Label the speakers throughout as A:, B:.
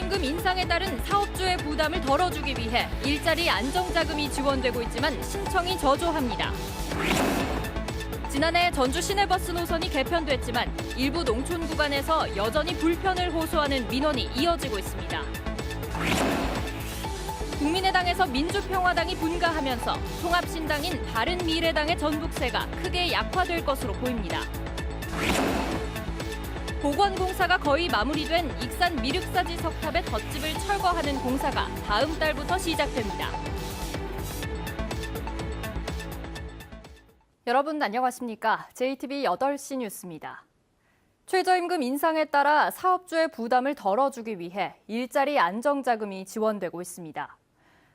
A: 최저임금 인상에 따른 사업주의 부담을 덜어주기 위해 일자리 안정자금이 지원되고 있지만 신청이 저조합니다. 지난해 전주 시내버스 노선이 개편됐지만 일부 농촌 구간에서 여전히 불편을 호소하는 민원이 이어지고 있습니다. 국민의당에서 민주평화당이 분가하면서 통합신당인 바른미래당의 전북세가 크게 약화될 것으로 보입니다. 보건공사가 거의 마무리된 익산 미륵사지 석탑의 덧집을 철거하는 공사가 다음 달부터 시작됩니다. 여러분 안녕하십니까? JTBC 8시 뉴스입니다. 최저임금 인상에 따라 사업주의 부담을 덜어주기 위해 일자리 안정자금이 지원되고 있습니다.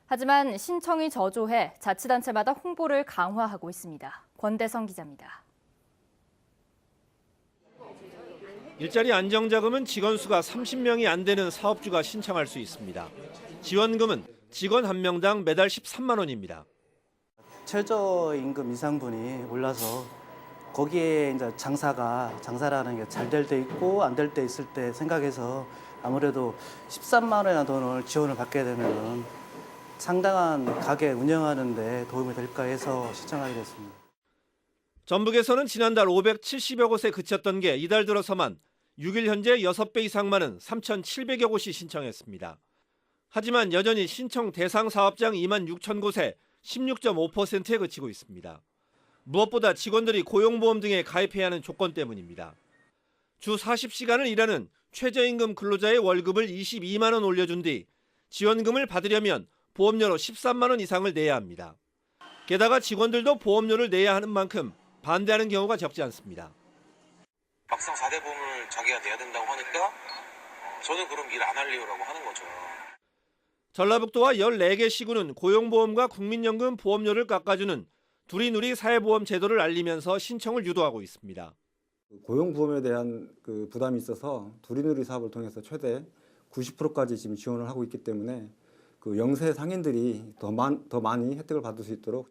A: 하지만 신청이 저조해 자치단체마다 홍보를 강화하고 있습니다. 권대성 기자입니다.
B: 일자리 안정자금은 직원 수가 30명이 안 되는 사업주가 신청할 수 있습니다. 지원금은 직원 1명당 매달 13만 원입니다.
C: 최저임금 인상분이 올라서 거기에 이제 장사라는 게 잘 될 때 있고 안 될 때 있을 때 생각해서 아무래도 13만 원이나 돈을 지원을 받게 되면 상당한 가게 운영하는 데 도움이 될까 해서 신청하게 됐습니다.
B: 전북에서는 지난달 570여 곳에 그쳤던 게 이달 들어서만 6일 현재 6배 이상 많은 3,700여 곳이 신청했습니다. 하지만 여전히 신청 대상 사업장 2만 6천 곳에 16.5%에 그치고 있습니다. 무엇보다 직원들이 고용보험 등에 가입해야 하는 조건 때문입니다. 주 40시간을 일하는 최저임금 근로자의 월급을 22만 원 올려준 뒤 지원금을 받으려면 보험료로 13만 원 이상을 내야 합니다. 게다가 직원들도 보험료를 내야 하는 만큼 반대하는 경우가 적지 않습니다.
D: 막상 4대 보험을 자기가 내야 된다고 하니까 저는 그럼 일 안 할래요라고 하는 거죠.
B: 전라북도와 14개 시군은 고용보험과 국민연금 보험료를 깎아주는 두리누리 사회보험 제도를 알리면서 신청을 유도하고 있습니다.
E: 고용보험에 대한 부담이 있어서 두리누리 사업을 통해서 최대 90%까지 지금 지원을 하고 있기 때문에 영세 상인들이 더 많이 혜택을 받을 수 있도록.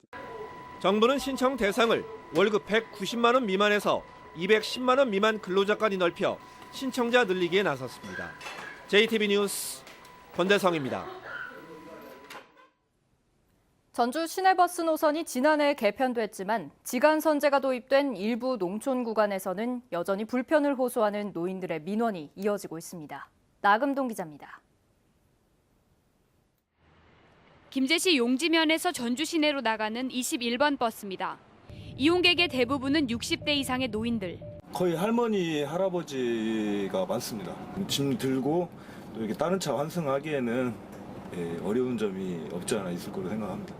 B: 정부는 신청 대상을 월급 190만 원 미만에서 210만 원 미만 근로자까지 넓혀 신청자 늘리기에 나섰습니다. JTBC 뉴스 권대성입니다.
A: 전주 시내버스 노선이 지난해 개편됐지만 지간선제가 도입된 일부 농촌 구간에서는 여전히 불편을 호소하는 노인들의 민원이 이어지고 있습니다. 나금동 기자입니다.
F: 김제시 용지면에서 전주 시내로 나가는 21번 버스입니다. 이용객의 대부분은 60대 이상의 노인들.
G: 거의 할머니, 할아버지가 많습니다. 짐 들고 또 이렇게 다른 차 환승하기에는 어려운 점이 없지 않아 있을 거로 생각합니다.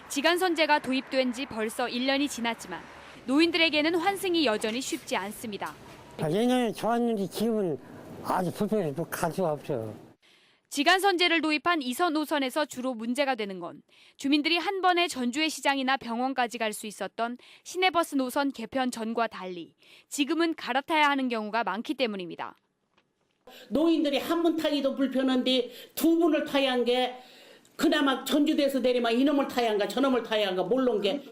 F: 지간선제가 도입된 지 벌써 1년이 지났지만 노인들에게는 환승이 여전히 쉽지 않습니다.
H: 예전에 좋았는데 지금은 아주 불편해서 갈 수가 없어요.
F: 지간선제를 도입한 2선 5선에서 주로 문제가 되는 건 주민들이 한 번에 전주의 시장이나 병원까지 갈 수 있었던 시내버스 노선 개편 전과 달리 지금은 갈아타야 하는 경우가 많기 때문입니다.
I: 노인들이 한 분 타기도 불편한데 두 분을 타야 한 게 그나마 전주대에서 내리면 이놈을 타야 한가 저놈을 타야 한가 모르는 게.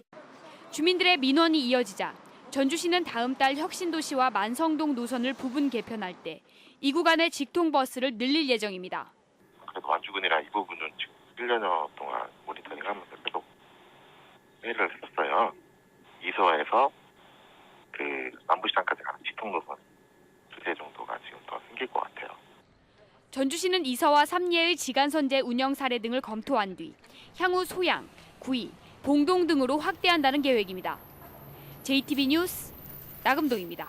F: 주민들의 민원이 이어지자 전주시는 다음 달 혁신도시와 만성동 노선을 부분 개편할 때 이 구간의 직통버스를 늘릴 예정입니다.
D: 그래도 완주군이라 이 부분은 지금 1년여 동안 모니터링하면서 계속 회의를 했었어요. 이서에서 남부시장까지 가는 직통노선 2대 정도가 지금 더 생길 것 같아요.
F: 전주시는 이서와 삼례의 지간선제 운영 사례 등을 검토한 뒤 향후 소양, 구리, 봉동 등으로 확대한다는 계획입니다. JTBC 뉴스 나금동입니다.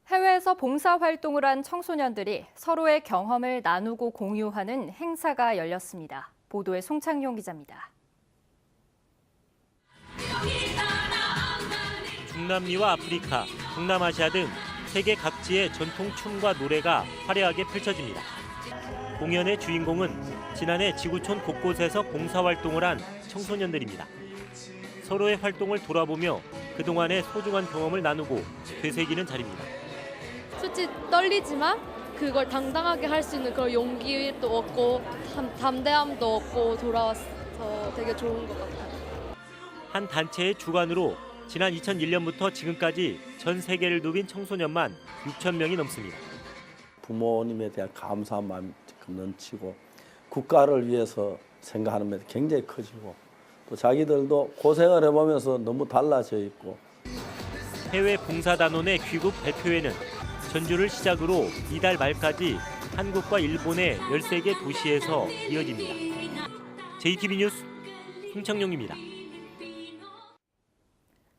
A: 해외에서 봉사활동을 한 청소년들이 서로의 경험을 나누고 공유하는 행사가 열렸습니다. 보도에 송창용 기자입니다.
J: 중남미와 아프리카, 동남아시아 등 세계 각지의 전통 춤과 노래가 화려하게 펼쳐집니다. 공연의 주인공은 지난해 지구촌 곳곳에서 봉사활동을 한 청소년들입니다. 서로의 활동을 돌아보며 그동안의 소중한 경험을 나누고 되새기는 자리입니다.
K: 솔직히 떨리지만 그걸 당당하게 할 수 있는 그런 용기도 얻고 담대함도 얻고 돌아와서 되게 좋은 것 같아요.
J: 한 단체의 주관으로 지난 2001년부터 지금까지 전 세계를 누빈 청소년만 6천 명이 넘습니다.
L: 부모님에 대한 감사한 마음이 넘치고 국가를 위해서 생각하는 면이 굉장히 커지고 또 자기들도 고생을 해보면서 너무 달라져 있고
J: 해외 봉사단원의 귀국 발표회는 전주를 시작으로 이달 말까지 한국과 일본의 13개 도시에서 이어집니다. JTB 뉴스 송창용입니다.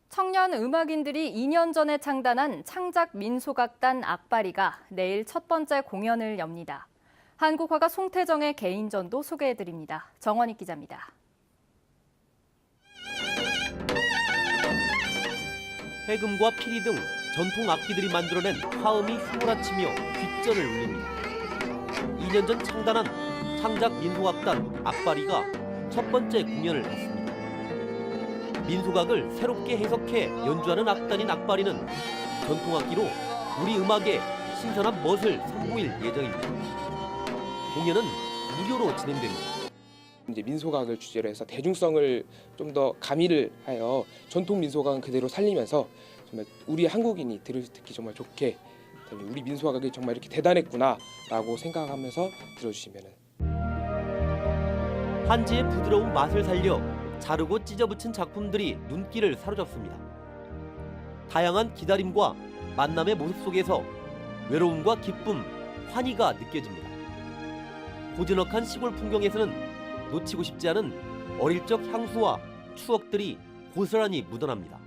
A: 청년 음악인들이 2년 전에 창단한 창작 민소각단 악바리가 내일 첫 번째 공연을 엽니다. 한국화가 송태정의 개인전도 소개해드립니다. 정원익 기자입니다.
M: 해금과 피리 등 전통 악기들이 만들어낸 화음이 휘몰아치며 귓전을 울립니다. 2년 전 창단한 창작 민소각단 악바리가 첫 번째 공연을 했습니다. 민소각을 새롭게 해석해 연주하는 악단인 악바리는 전통악기로 우리 음악의 신선한 멋을 선보일 예정입니다. 공연은 무료로 진행됩니다.
N: 이제 민소각을 주제로 해서 대중성을 좀 더 가미를 하여 전통 민소각은 그대로 살리면서 정말 우리 한국인이 듣기 정말 좋게 우리 민소각이 정말 이렇게 대단했구나라고 생각하면서 들어주시면은
M: 한지의 부드러운 맛을 살려 자르고 찢어붙인 작품들이 눈길을 사로잡습니다. 다양한 기다림과 만남의 모습 속에서 외로움과 기쁨, 환희가 느껴집니다. 고즈넉한 시골 풍경에서는 놓치고 싶지 않은 어릴 적 향수와 추억들이 고스란히 묻어납니다.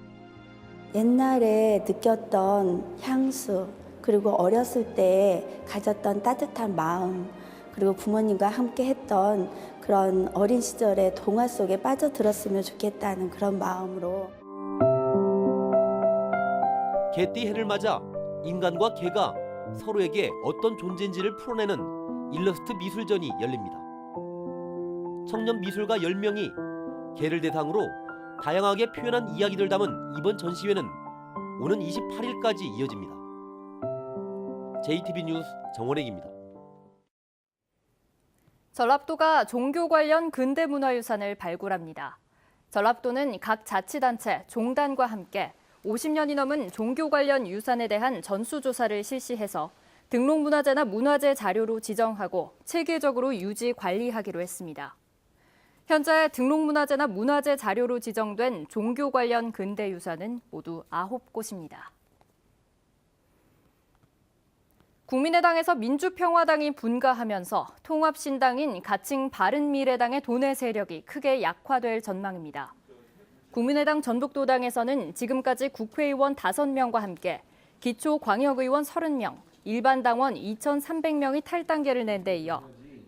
O: 옛날에 느꼈던 향수, 그리고 어렸을 때 가졌던 따뜻한 마음, 그리고 부모님과 함께 했던 그런 어린 시절의 동화 속에 빠져들었으면 좋겠다는 그런 마음으로.
M: 개띠 해를 맞아 인간과 개가 서로에게 어떤 존재인지를 풀어내는 일러스트 미술전이 열립니다. 청년 미술가 10명이 개를 대상으로 다양하게 표현한 이야기를 담은 이번 전시회는 오는 28일까지 이어집니다. JTB 뉴스 정원익입니다.
A: 전라도가 종교 관련 근대문화유산을 발굴합니다. 전라도는 각 자치단체, 종단과 함께 50년이 넘은 종교 관련 유산에 대한 전수조사를 실시해서 등록문화재나 문화재 자료로 지정하고 체계적으로 유지 관리하기로 했습니다. 현재 등록문화재나 문화재 자료로 지정된 종교 관련 근대유산은 모두 9곳입니다. 국민의당에서 민주평화당이 분가하면서 통합신당인 가칭 바른미래당의 도내 세력이 크게 약화될 전망입니다. 국민의당 전북도당에서는 지금까지 국회의원 5명과 함께 기초광역의원 30명, 일반당원 2,300명이 탈당계를 낸 데 이어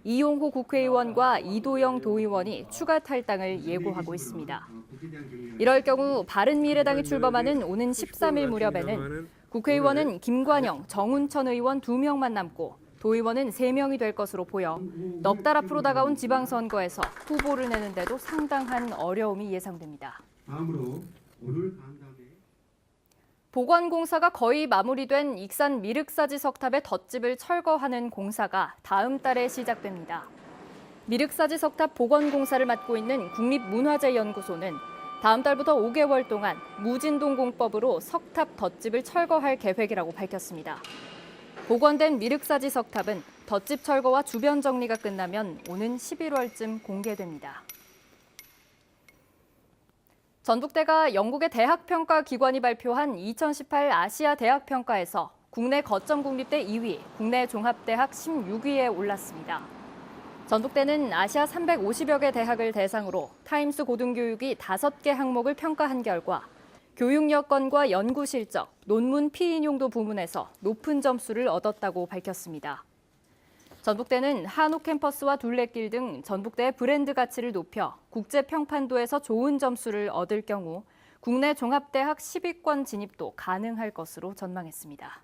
A: 이용호 국회의원과 이도영 도의원이 추가 탈당을 예고하고 있습니다. 이럴 경우 바른미래당이 출범하는 오는 13일 무렵에는 국회의원은 김관영, 정운천 의원 2명만 남고 도의원은 3명이 될 것으로 보여 넉 달 앞으로 다가온 지방선거에서 후보를 내는데도 상당한 어려움이 예상됩니다. 다음으로 오늘 보건공사가 거의 마무리된 익산 미륵사지 석탑의 덧집을 철거하는 공사가 다음 달에 시작됩니다. 미륵사지 석탑 보건공사를 맡고 있는 국립문화재연구소는 다음 달부터 5개월 동안 무진동공법으로 석탑 덧집을 철거할 계획이라고 밝혔습니다. 복원된 미륵사지 석탑은 덧집 철거와 주변 정리가 끝나면 오는 11월쯤 공개됩니다. 전북대가 영국의 대학평가 기관이 발표한 2018 아시아 대학평가에서 국내 거점 국립대 2위, 국내 종합대학 16위에 올랐습니다. 전북대는 아시아 350여 개 대학을 대상으로 타임스 고등교육이 5개 항목을 평가한 결과 교육 여건과 연구 실적, 논문 피인용도 부문에서 높은 점수를 얻었다고 밝혔습니다. 전북대는 한옥 캠퍼스와 둘레길 등 전북대의 브랜드 가치를 높여 국제 평판도에서 좋은 점수를 얻을 경우 국내 종합대학 10위권 진입도 가능할 것으로 전망했습니다.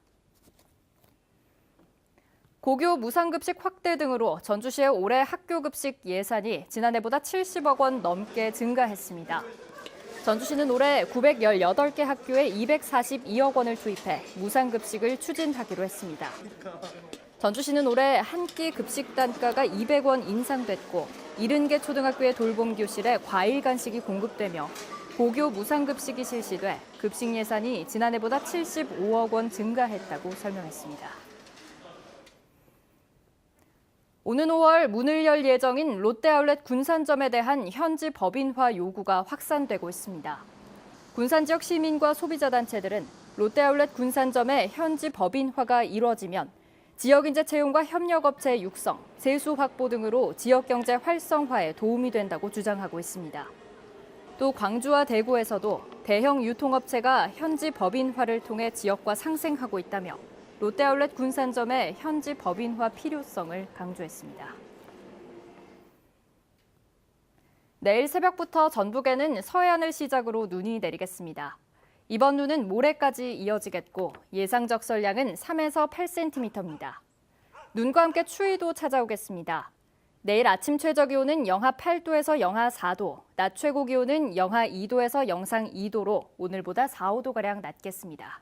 A: 고교 무상급식 확대 등으로 전주시의 올해 학교급식 예산이 지난해보다 70억 원 넘게 증가했습니다. 전주시는 올해 918개 학교에 242억 원을 투입해 무상급식을 추진하기로 했습니다. 전주시는 올해 한 끼 급식 단가가 200원 인상됐고 70개 초등학교의 돌봄교실에 과일 간식이 공급되며 고교 무상급식이 실시돼 급식 예산이 지난해보다 75억 원 증가했다고 설명했습니다. 오는 5월 문을 열 예정인 롯데아울렛 군산점에 대한 현지 법인화 요구가 확산되고 있습니다. 군산 지역 시민과 소비자 단체들은 롯데아울렛 군산점의 현지 법인화가 이뤄지면 지역인재 채용과 협력업체 육성, 세수 확보 등으로 지역경제 활성화에 도움이 된다고 주장하고 있습니다. 또 광주와 대구에서도 대형 유통업체가 현지 법인화를 통해 지역과 상생하고 있다며 롯데아울렛 군산점의 현지 법인화 필요성을 강조했습니다. 내일 새벽부터 전북에는 서해안을 시작으로 눈이 내리겠습니다. 이번 눈은 모레까지 이어지겠고 예상 적설량은 3에서 8cm입니다. 눈과 함께 추위도 찾아오겠습니다. 내일 아침 최저 기온은 영하 8도에서 영하 4도, 낮 최고 기온은 영하 2도에서 영상 2도로 오늘보다 4, 5도가량 낮겠습니다.